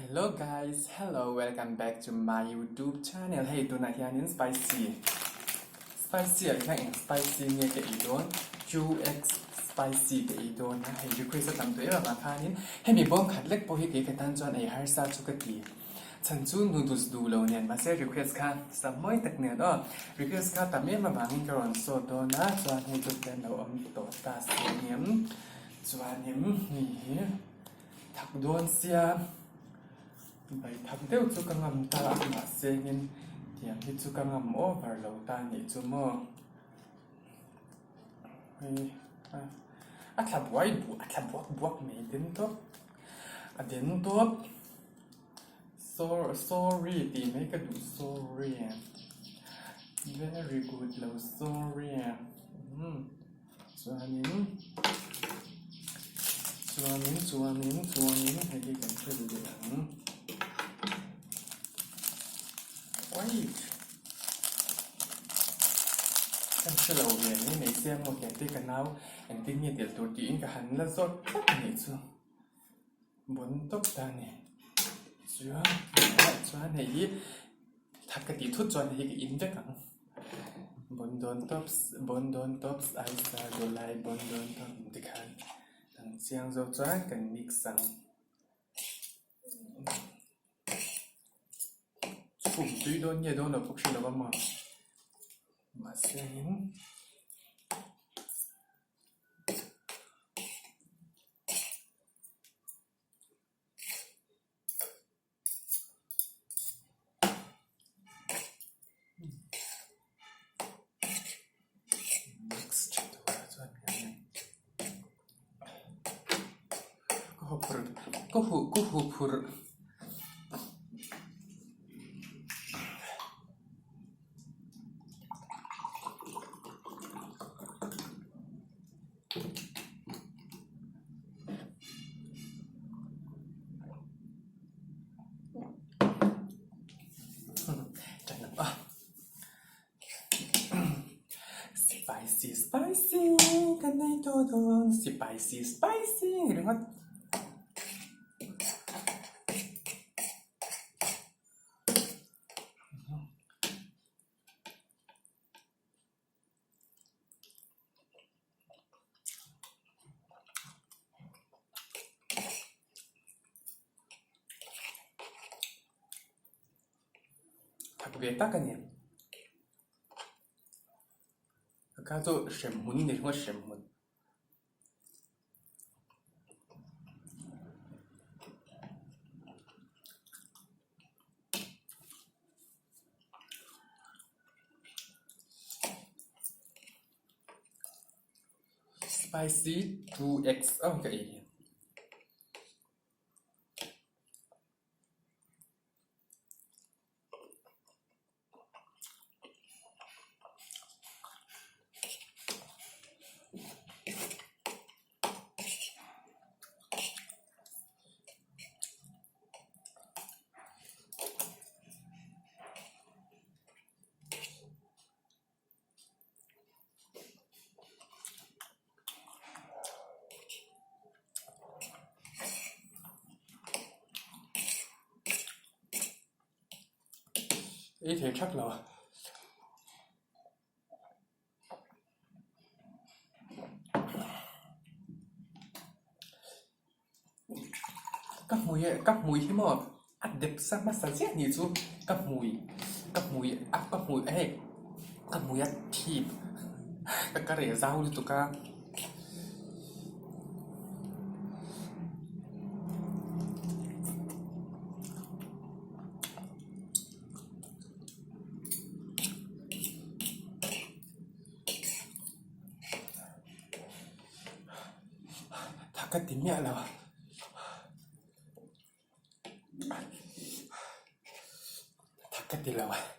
Hello guys, welcome back to my YouTube channel. Hey, tonight here in spicy again spicy เนี่ยก็อีกโดน QX spicy ก็อีกโดนนะให้ request ตามตัวเรามาพานินให้มีบ้องขัดเล็กโปรฮิเกกันตันจอนไอฮาร์ซาชุกตีฉันจูนูดูสดูเราเนี่ยมาเซ request ค่ะสมัยตักเนี่ยก็ request ค่ะแต่เมื่อมาบางกรอนโซโดนะจวนให้จุดเป็นเราอมตัวตาเสียเนียมจวนเนียมนี่ถักโดนเสียไปทำเดี๋ยวจุกังงตามาเสียเงินเดี๋ยวที่จุกังงโอเวอร์เราตานี่จุโมเฮ้ยอัฐบวยบุอัฐบวกไม่เด่นตัวเด่นตัว sorry ตีไม่ก็ดู sorry very good เรา sorry ส่วนนี้ให้ดีกันช่วยดูหลังว้ายกันเฉลยเนี่ยนี่ในเสียงโอเคที่กันเอาอันที่เนี่ยเดี๋ยวตัวจีนกับหันแล้วสดนี่ชัวบนต๊อกตาเนี่ยชัวเนี่ยยี่ทักกะติทุกจวนให้กินจังบนโดนท็อปส์ไอซ์โดไลบนโดนท็อปติคันทั้งเสียงโจจ้ากันมิกซังฝุ่นตุยโดนเนี่ยโดนเราพวกชิลล์ว่ามาเสียงก็หูพูดจังอ่ะ spicy กันในตัวโดน spicy หรือว่าถักเบียตักกันเนี่ยก็จะเข็มหุ่นเนี่ยว่าเข็มหุ่นspicy 2x โอเคý thì chắc là các mùi thế mà ăn đẹp sang massage rất nhiều chú các mùi ấy các mùi ăn thịt các cái rẻ rau tụi ca cái tiếng nhẹ là thật cái tiếng là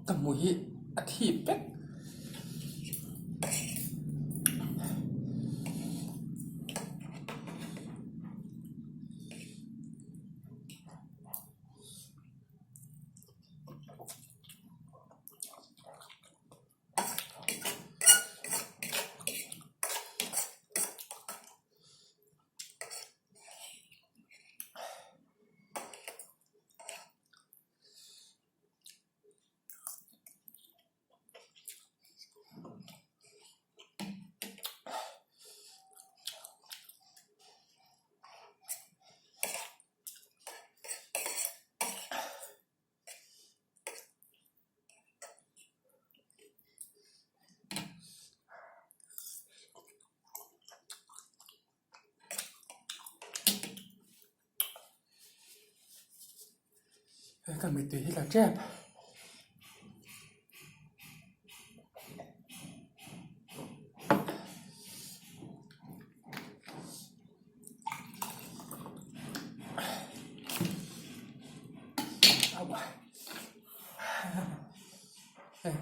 cái mùi thịt đấy cái mì tùy là chép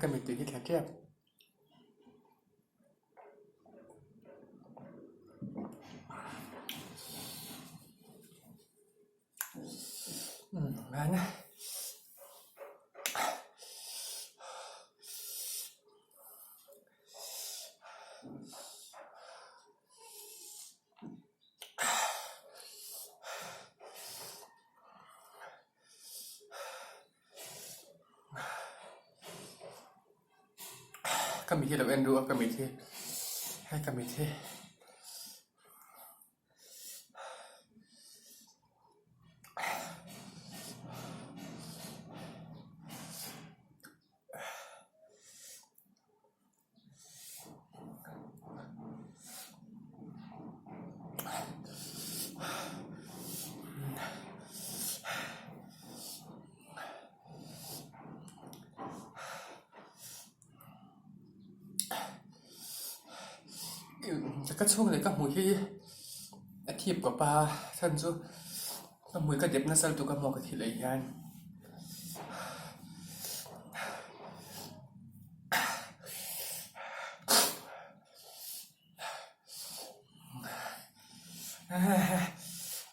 cái mì tùy là chép ngon á cái mì là ăn đũa cái mì thế hay cái mì thế cái chung này các mùi khi thiệp của ba thân chú các mùi cái đẹp nó sao tụi các mò cái thịt lấy gan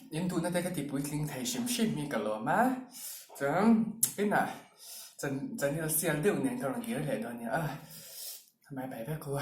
những tụi nó đây cái tiệp bụi linh thầy xìm xìm mi cả lò má chẳng cái nào chẳng chẳng như là xe đều nền tao làm gì đó để đó nhỉ à mày bài với cô